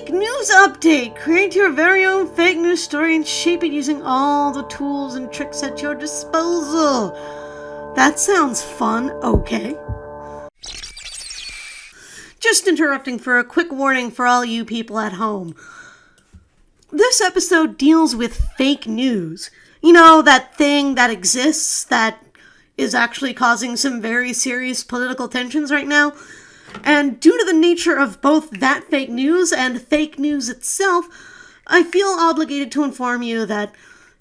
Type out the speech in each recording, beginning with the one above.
Fake news update! Create your very own fake news story and shape it using all the tools and tricks at your disposal. That sounds fun, okay? Just interrupting for a quick warning for all you people at home. This episode deals with fake news. You know, that thing that exists that is actually causing some very serious political tensions right now. And due to the nature of both that fake news and fake news itself, I feel obligated to inform you that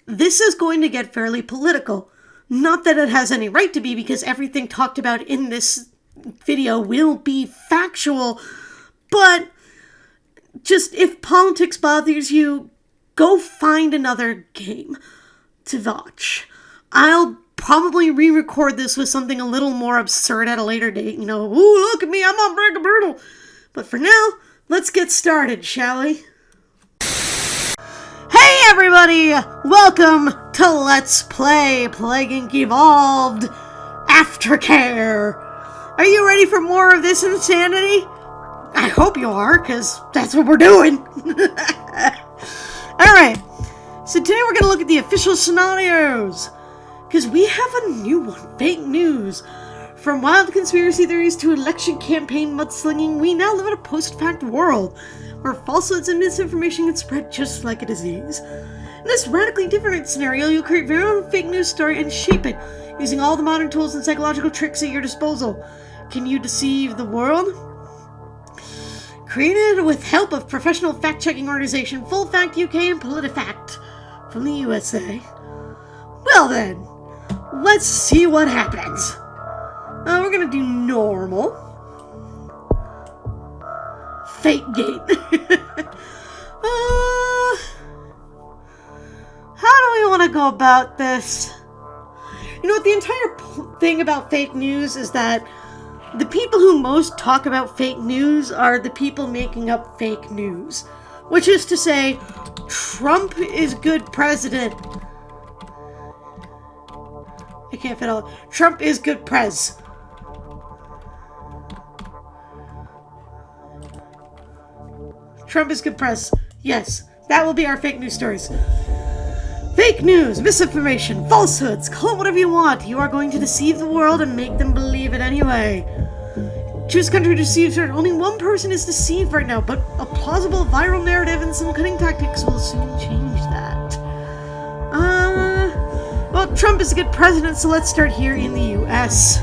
this is going to get fairly political. Not that it has any right to be, because everything talked about in this video will be factual, but just if politics bothers you, go find another game to watch. I'll probably re-record this with something a little more absurd at a later date. You know, ooh, look at me, I'm on Break a Brutal. But for now, let's get started, shall we? Hey everybody! Welcome to Let's Play Plague Inc. Evolved Aftercare. Are you ready for more of this insanity? I hope you are, because that's what we're doing. Alright, so today we're going to look at the official scenarios. Because we have a new one, fake news. From wild conspiracy theories to election campaign mudslinging, we now live in a post-fact world where falsehoods and misinformation can spread just like a disease. In this radically different scenario, you'll create your own fake news story and shape it, using all the modern tools and psychological tricks at your disposal. Can you deceive the world? Created with help of professional fact-checking organization Full Fact UK and PolitiFact from the USA. Well then, let's see what happens. We're gonna do normal. Fake game. How do we want to go about this? You know what, the entire thing about fake news is that the people who most talk about fake news are the people making up fake news. Which is to say, Trump is good president. I can't fit all. Trump is good prez. Trump is good prez. Yes, that will be our fake news stories. Fake news, misinformation, falsehoods, call it whatever you want. You are going to deceive the world and make them believe it anyway. Choose country to deceive certain. Only one person is deceived right now, but a plausible viral narrative and some cunning tactics will soon change that. Well, Trump is a good president, so let's start here in the US.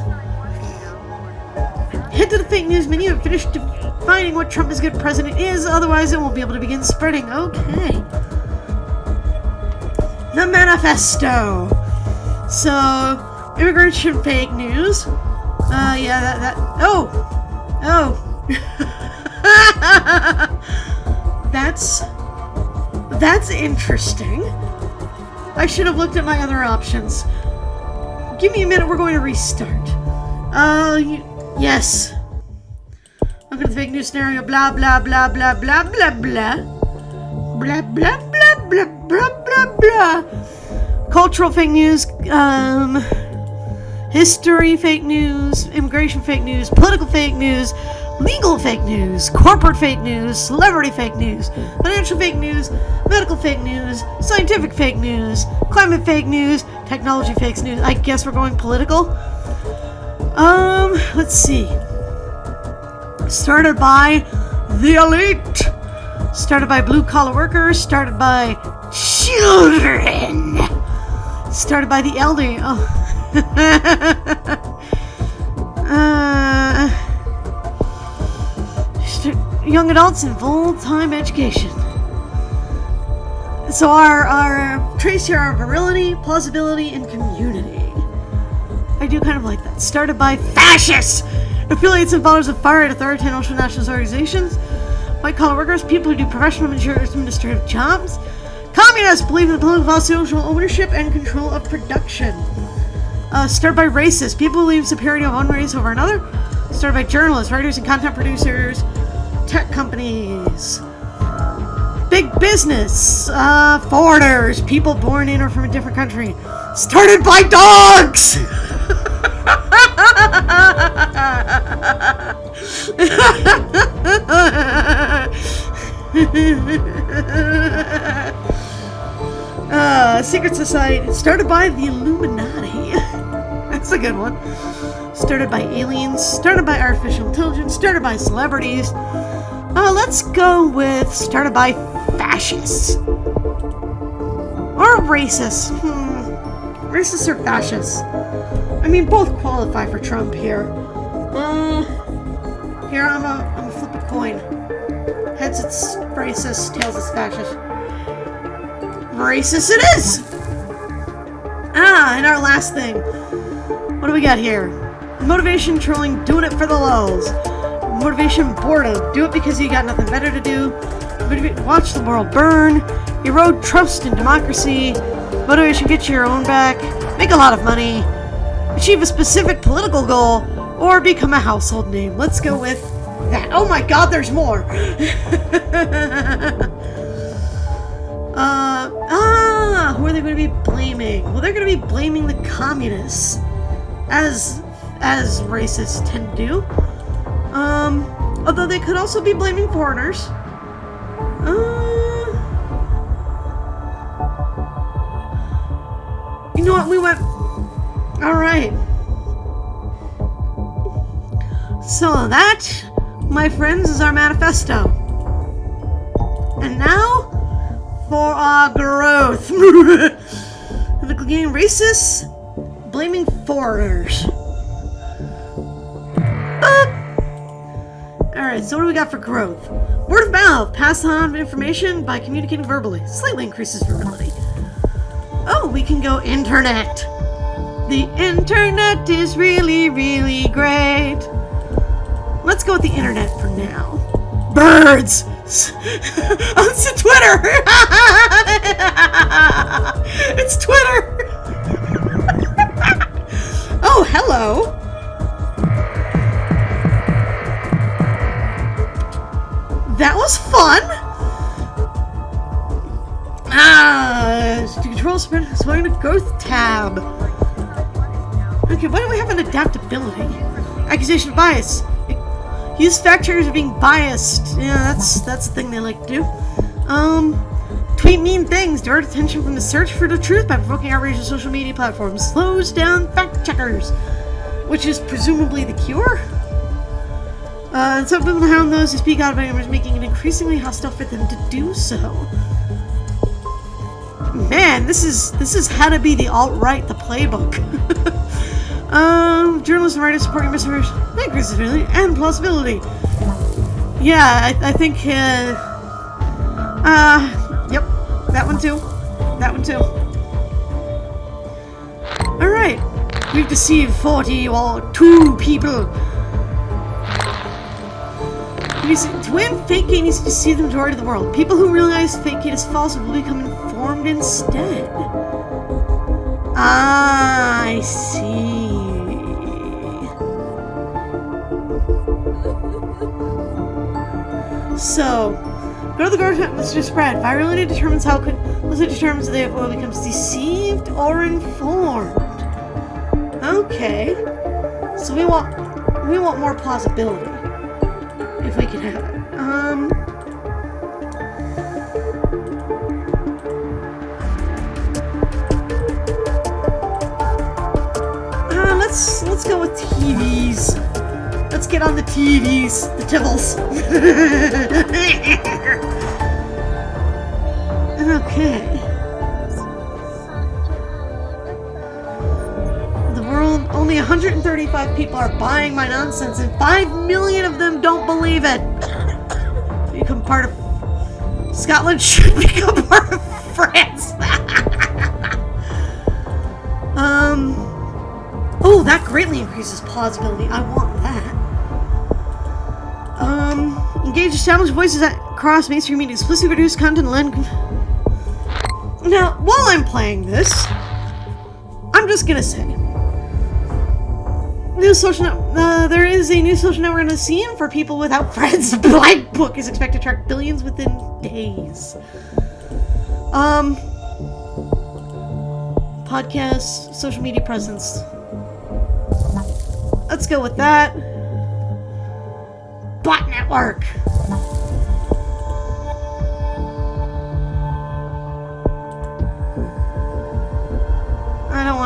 Head to the fake news menu and finish defining what Trump is a good president is, otherwise it won't be able to begin spreading. Okay. The manifesto. So, immigration fake news. That's interesting. I should have looked at my other options. Give me a minute, we're going to restart. Yes. Look at the fake news scenario, blah, blah, blah, blah, blah, blah, blah. Blah, blah, blah, blah, blah, blah, blah. Cultural fake news, history fake news, immigration fake news, political fake news, legal fake news, corporate fake news, celebrity fake news, financial fake news, medical fake news, scientific fake news, climate fake news, technology fake news. I guess we're going political. Let's see. Started by the elite. Started by blue-collar workers. Started by children. Started by the elderly. Oh. Young adults in full-time education. So our traits here are virility, plausibility, and community. I do kind of like that. Started by fascists, affiliates and followers of far-right authoritarian nationalist organizations, white-collar workers, people who do professional administrative jobs, communists believe in the political social ownership and control of production. Started by racists, people who believe superiority of one race over another. Started by journalists, writers, and content producers, tech companies, big business, foreigners, people born in or from a different country. Started by dogs! Secret society started by the Illuminati. That's a good one. Started by aliens, started by artificial intelligence, started by celebrities. Let's go with started by fascists. Or racists. Racists or fascists? I mean, both qualify for Trump here. Here, I'm a flip a coin. Heads it's racist, tails it's fascist. Racist it is! And our last thing. What do we got here? Motivation, trolling, doing it for the lulz. Motivation, boredom, do it because you got nothing better to do. Watch the world burn. Erode trust in democracy. Motivation, get your own back. Make a lot of money. Achieve a specific political goal. Or become a household name. Let's go with that. Oh my god, there's more! Who are they going to be blaming? Well, they're going to be blaming the communists. As racists tend to do. Although they could also be blaming foreigners. You know what? We went... Alright. So that, my friends, is our manifesto. And now, for our growth. The game racists blaming foreigners. Alright, so what do we got for growth? Word of mouth. Pass on information by communicating verbally. Slightly increases virility. Oh, we can go internet. The internet is really, really great. Let's go with the internet for now. Birds! It's Twitter! It's Twitter! Oh, hello! That was fun! To control spread, swing the growth tab. Okay, why don't we have an adaptability? Accusation of bias. Use factors of being biased. Yeah, that's the thing they like to do. Tweet mean things. Divert attention from the search for the truth by provoking outrage on social media platforms. Slows down fact checkers, which is presumably the cure. And some people harm those who speak out about it, making it increasingly hostile for them to do so. Man, this is how to be the alt-right, the playbook. Journalists and writers supporting misinformation, inclusivity, and plausibility. Yeah, I think, yep, that one too. That one too. Alright, we've deceived 42 people. To win, fake gate needs to deceive the majority of the world. People who realize fake gate is false will become informed instead. I see. So, go to the growth message spread. Virality determines how quick. It determines if the oil becomes deceived or informed. Okay. So we want more plausibility. If we can have it. Let's go with TVs. Let's get on the TVs, the tivels. Okay. The world, only 135 people are buying my nonsense, and 5 million of them don't believe it. Become part of Scotland should become part of France. Oh, that greatly increases plausibility. I want that. Engage established voices across mainstream media. Explicitly produce content. Now, while I'm playing this, I'm just gonna say, there is a new social network on the scene for people without friends. The Black Book is expected to track billions within days. Podcasts, social media presence. Let's go with that. Bot network.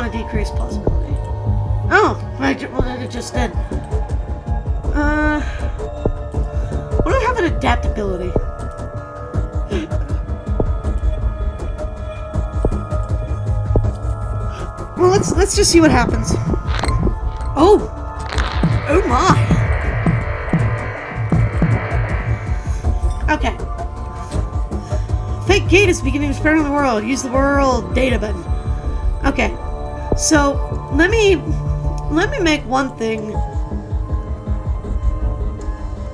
want to decrease plausibility. Oh, I just did. What do I have in adaptability? Well, let's just see what happens. Oh my. Okay. Fake gate is beginning to spread in the world. Use the world data button. Okay. So let me make one thing.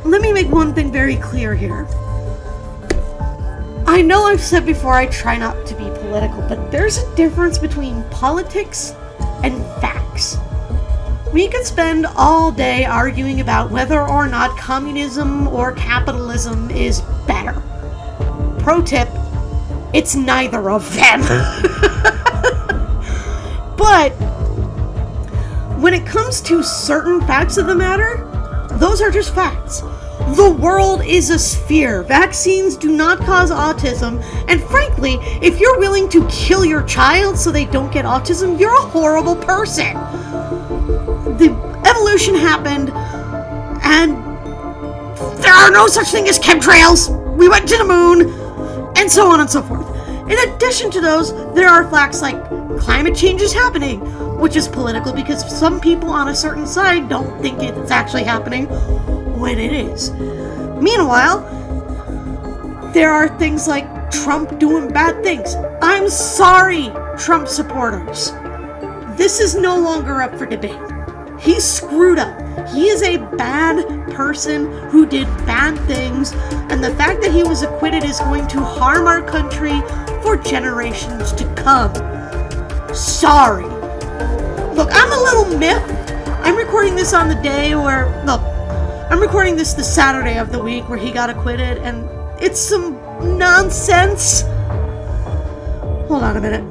Let me make one thing very clear here. I know I've said before I try not to be political, but there's a difference between politics and facts. We could spend all day arguing about whether or not communism or capitalism is better. Pro tip, it's neither of them. But when it comes to certain facts of the matter, those are just facts. The world is a sphere. Vaccines do not cause autism. And frankly, if you're willing to kill your child so they don't get autism, you're a horrible person. The evolution happened, and there are no such thing as chemtrails. We went to the moon, and so on and so forth. In addition to those, there are facts like climate change is happening, which is political because some people on a certain side don't think it's actually happening when it is. Meanwhile, there are things like Trump doing bad things. I'm sorry, Trump supporters. This is no longer up for debate. He's screwed up. He is a bad person who did bad things, and the fact that he was acquitted is going to harm our country for generations to come. Sorry. Look, I'm a little miffed. I'm recording this on the day where, look, I'm recording this the Saturday of the week where he got acquitted, and it's some nonsense. Hold on a minute.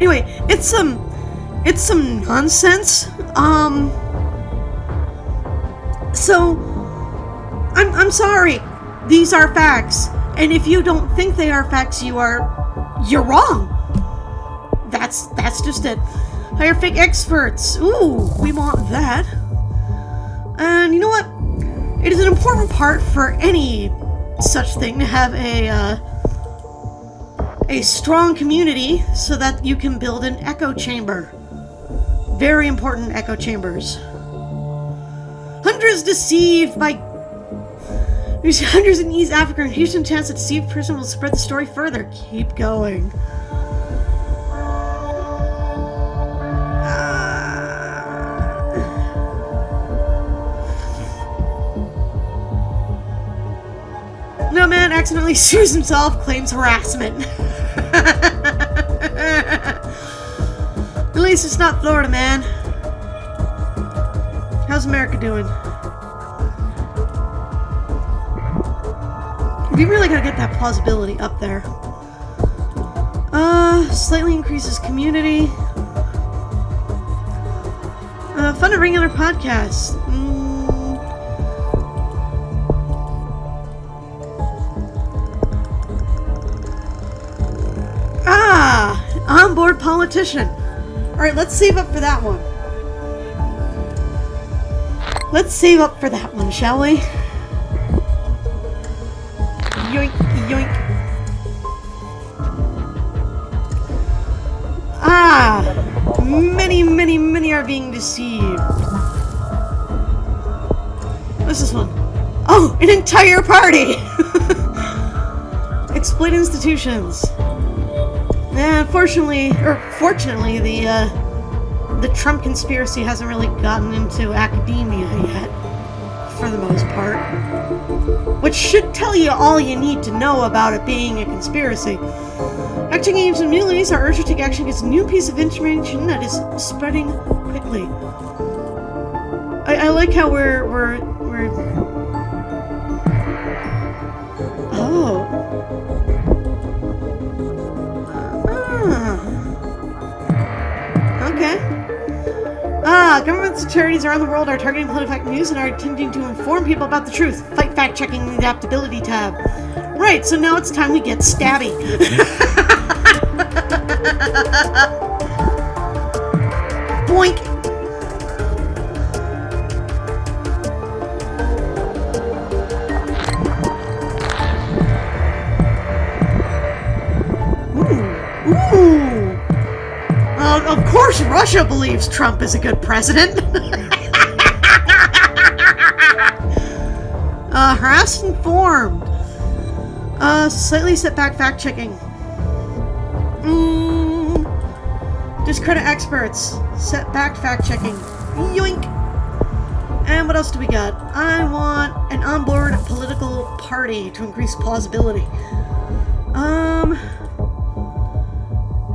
Anyway, it's some nonsense. So I'm sorry. These are facts. And if you don't think they are facts, you're wrong. That's just it. Hire fake experts. Ooh, we want that. And you know what? It is an important part for any such thing to have a strong community so that you can build an echo chamber. Very important echo chambers. Hundreds deceived by... There's hundreds in East Africa and Houston chance a deceived person will spread the story further. Keep going. No man accidentally sues himself, claims harassment. At least it's not Florida, man. How's America doing? We really gotta get that plausibility up there. Slightly increases community. Fun and regular podcasts. Onboard politician. Alright, let's save up for that one. Let's save up for that one, shall we? Yoink, yoink. Many are being deceived. What's this one? Oh, an entire party! Exploit institutions. And fortunately, the Trump conspiracy hasn't really gotten into academia yet, for the most part. Which should tell you all you need to know about it being a conspiracy. Acting agents and communities are urged to take action against a new piece of information that is spreading quickly. I like how we're oh. Okay. Governments and charities around the world are targeting PolitiFact news and are attempting to inform people about the truth. Fight fact-checking in the adaptability tab. Right, so now it's time we get stabby. Boink. Ooh. Of course Russia believes Trump is a good president. Harassed informed. Slightly setback fact-checking. Discredit experts. Setback fact-checking. Yoink. And what else do we got? I want an onboard political party to increase plausibility.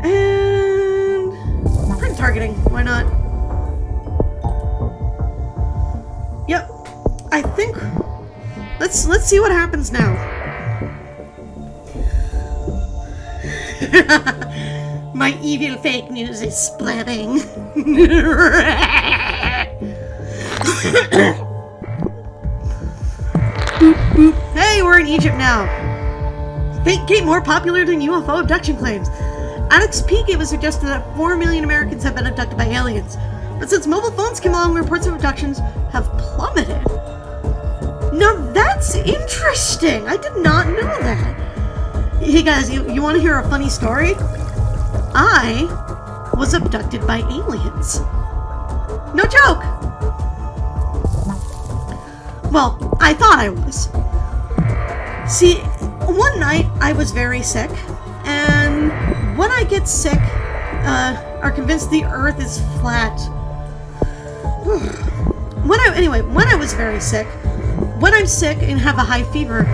And print targeting. Why not? Yep. I think let's see what happens now. My evil fake news is spreading. Hey, we're in Egypt now. Fake gate more popular than UFO abduction claims. At its peak, it was suggested that 4 million Americans have been abducted by aliens. But since mobile phones came along, reports of abductions have plummeted. Now that's interesting. I did not know that. Hey guys, you want to hear a funny story? I was abducted by aliens. No joke. Well, I thought I was. See, one night I was very sick, and when I get sick, are convinced the earth is flat. When I was very sick, when I'm sick and have a high fever,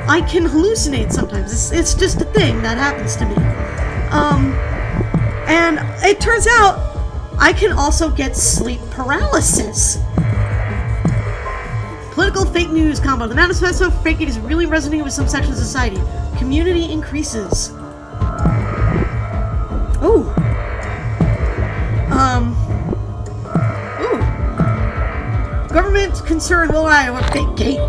I can hallucinate sometimes. It's just a thing that happens to me. And it turns out I can also get sleep paralysis. Political fake news combo. The manifesto for fake it is really resonating with some sections of society. Community increases. Ooh. Ooh. Government concern will lie over fake gate.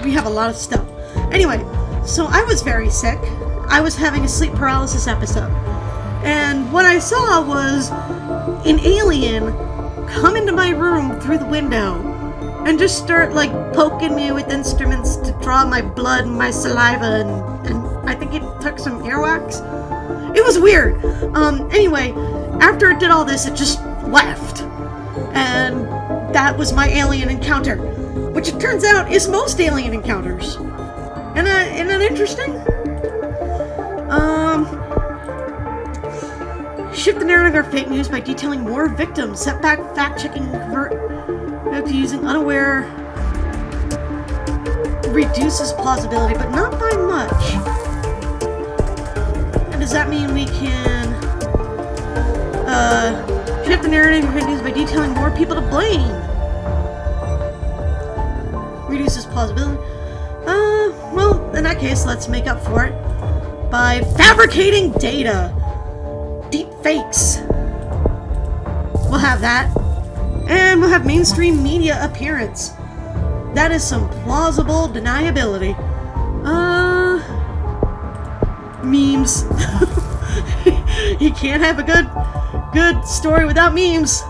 We have a lot of stuff. Anyway, so I was very sick. I was having a sleep paralysis episode. And what I saw was an alien come into my room through the window and just start like poking me with instruments to draw my blood and my saliva, and I think it took some earwax. It was weird. Anyway, after it did all this, it just left. And that was my alien encounter, which it turns out is most alien encounters. Isn't that interesting? Shift the narrative of fake news by detailing more victims. Setback fact-checking convert to using unaware reduces plausibility, but not by much. And does that mean we can shift the narrative of fake news by detailing more people to blame? Reduces plausibility. Well, in that case, let's make up for it by fabricating data. Deep fakes. We'll have that. And we'll have mainstream media appearance. That is some plausible deniability. Memes. You can't have a good story without memes.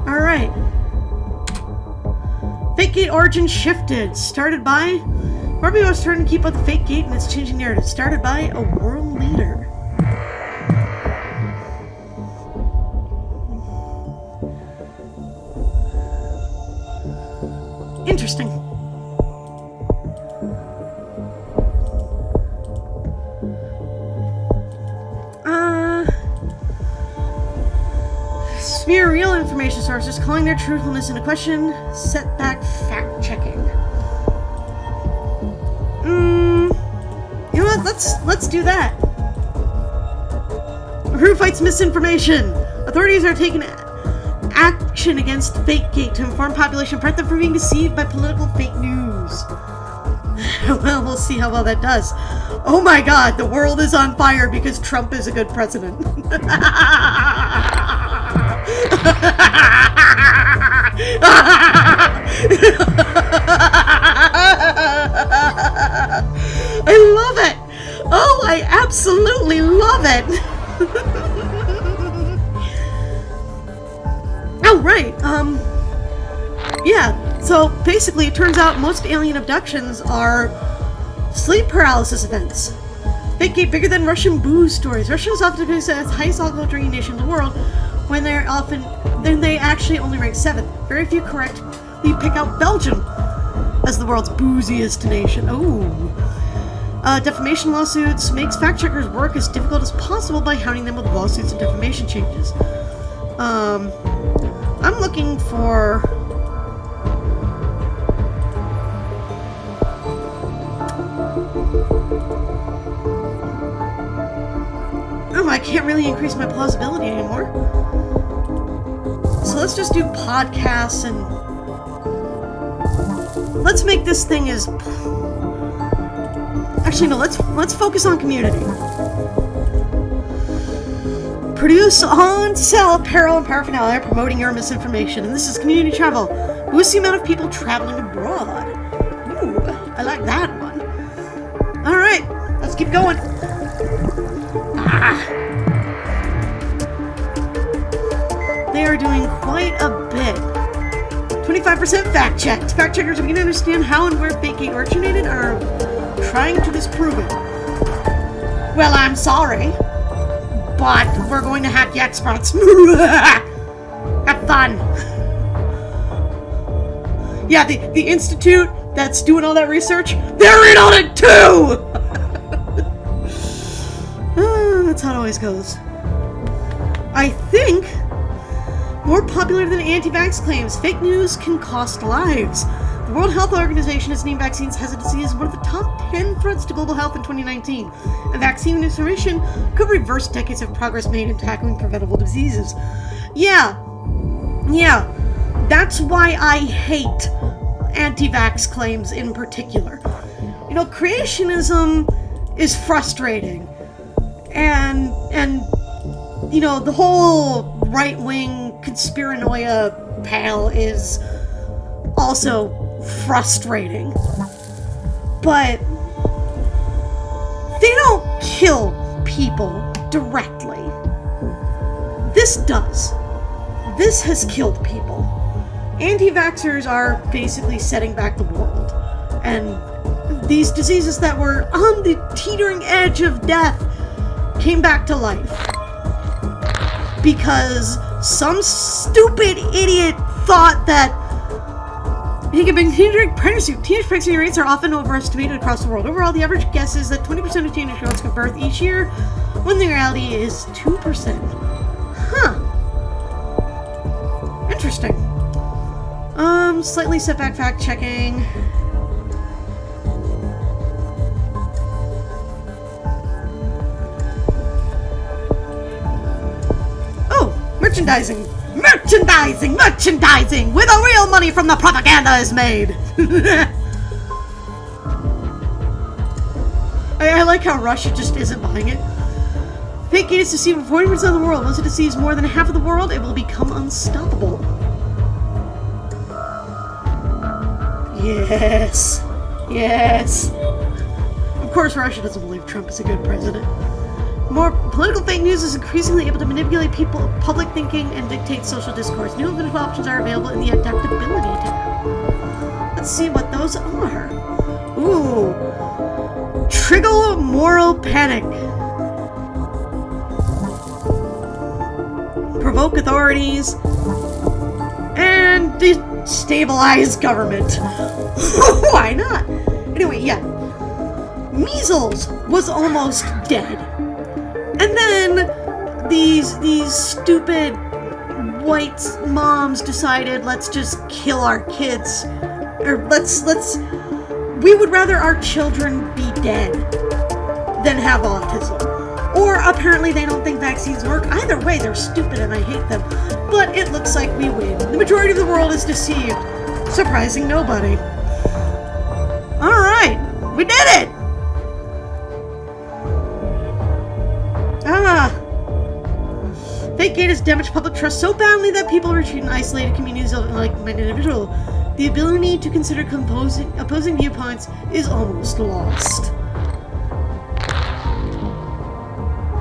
Alright. Fake gate origin shifted. Started by... Barbie was trying to keep up the fake gate and its changing narrative. Started by a world leader. Interesting. Smear real information sources, calling their truthfulness into question. Setback fact checking. You know what? Let's do that. Who fights misinformation? Authorities are taking action against FakeGate to inform population, prevent them from being deceived by political fake news. Well, we'll see how well that does. Oh my god, the world is on fire because Trump is a good president. absolutely love it! Oh, right, yeah, so basically it turns out most alien abductions are sleep paralysis events. They get bigger than Russian booze stories. Russia is often depicted as the highest alcohol drinking nation in the world, when they actually only rank 7th. Very few correctly pick out Belgium as the world's booziest nation. Ooh. Defamation lawsuits makes fact checkers work as difficult as possible by hounding them with lawsuits and defamation changes. I'm looking for... Oh, I can't really increase my plausibility anymore. So let's just do podcasts and... Let's make this thing as... Actually, no, let's focus on community. Produce on sell apparel and paraphernalia promoting your misinformation. And this is community travel. Boost the amount of people traveling abroad. Ooh, I like that one. Alright, let's keep going. They are doing quite a bit. 25% fact checked. Fact checkers begin to understand how and where fake gate originated are trying to disprove it. Well, I'm sorry, but we're going to hack the experts. Have fun. Yeah, the institute that's doing all that research, they're in on it too! That's how it always goes. I think, more popular than anti-vax claims, fake news can cost lives. The World Health Organization has named vaccines hesitancy as one of the top 10 threats to global health in 2019. And vaccine misinformation could reverse decades of progress made in tackling preventable diseases. Yeah, that's why I hate anti-vax claims in particular. You know, creationism is frustrating. And you know, the whole right-wing conspiranoia pal is also frustrating. But they don't kill people directly. This does. This has killed people. Anti-vaxxers are basically setting back the world. And these diseases that were on the teetering edge of death came back to life. Because some stupid idiot thought that he could bring teenage pregnancy. Teenage pregnancy rates are often overestimated across the world. Overall, the average guess is that 20% of teenage girls give birth each year, when the reality is 2%. Huh. Interesting. Slightly setback fact checking. Merchandising, where the real money from the propaganda is made. I like how Russia just isn't buying it. Fake gate is deceiving 40% of the world. Once it deceives more than half of the world, it will become unstoppable. Yes. Of course, Russia doesn't believe Trump is a good president. More political fake news is increasingly able to manipulate public thinking and dictate social discourse. New political options are available in the adaptability tab. Let's see what those are. Ooh. Trigger moral panic. Provoke authorities. And destabilize government. Why not? Anyway, yeah. Measles was almost dead. And then these stupid white moms decided, let's just kill our kids. Or we would rather our children be dead than have autism. Or apparently they don't think vaccines work. Either way, they're stupid and I hate them. But it looks like we win. The majority of the world is deceived. Surprising nobody. Alright, we did it! Fake gate has damaged public trust so badly that people retreat in isolated communities of like-minded individuals. The ability to consider opposing viewpoints is almost lost.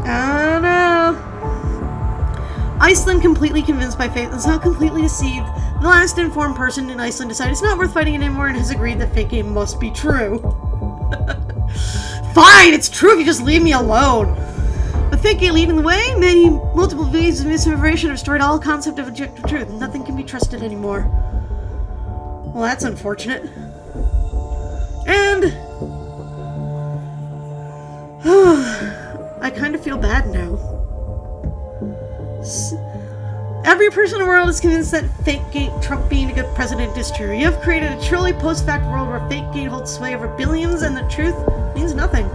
Oh no. Iceland, completely convinced by fate, is now completely deceived. The last informed person in Iceland decided it's not worth fighting anymore and has agreed that fake game must be true. Fine, it's true if you just leave me alone. With fake game leading the way, many multiple videos of misinformation have destroyed all concept of objective truth. Nothing can be trusted anymore. Well, that's unfortunate. And I kind of feel bad now. Every person in the world is convinced that Fakegate, Trump being a good president, is true. You have created a truly post-fact world where Fakegate holds sway over billions and the truth means nothing.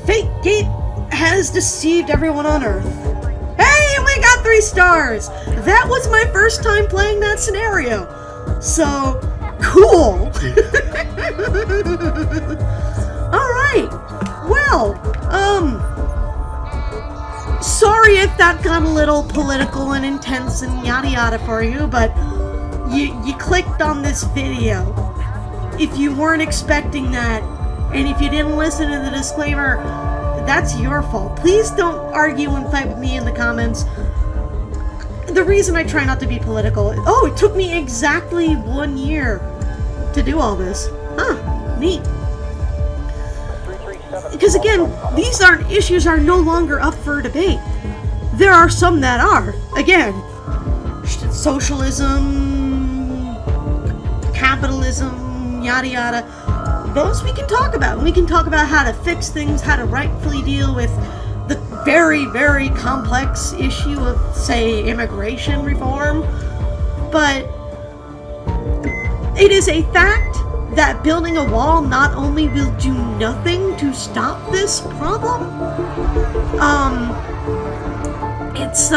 Fakegate has deceived everyone on Earth. Hey, we got 3 stars! That was my first time playing that scenario. So, cool! Alright, well, sorry if that got a little political and intense and yada yada for you, but you clicked on this video. If you weren't expecting that, and if you didn't listen to the disclaimer, that's your fault. Please don't argue and fight with me in the comments. The reason I try not to be political... Oh, it took me exactly 1 year to do all this. Huh, neat. Because again, these issues are no longer up for debate. There are some that are. Again, socialism, capitalism, yada yada. Those we can talk about. We can talk about how to fix things, how to rightfully deal with the very, very complex issue of, say, immigration reform. But it is a fact that building a wall not only will do nothing to stop this problem, it's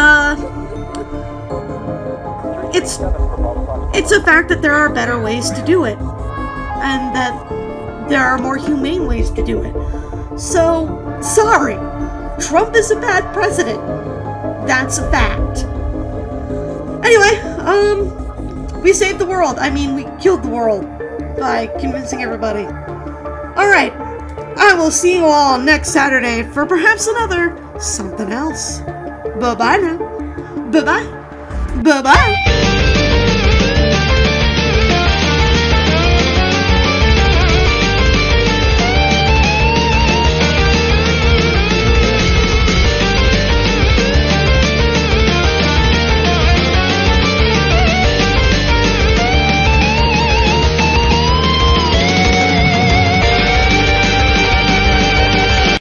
a fact that there are better ways to do it, and that there are more humane ways to do it. So, sorry, Trump is a bad president. That's a fact. Anyway, we saved the world. I mean, we killed the world by convincing everybody. Alright, I will see you all next Saturday for perhaps another something else. Bye-bye now. Bye-bye. Bye-bye.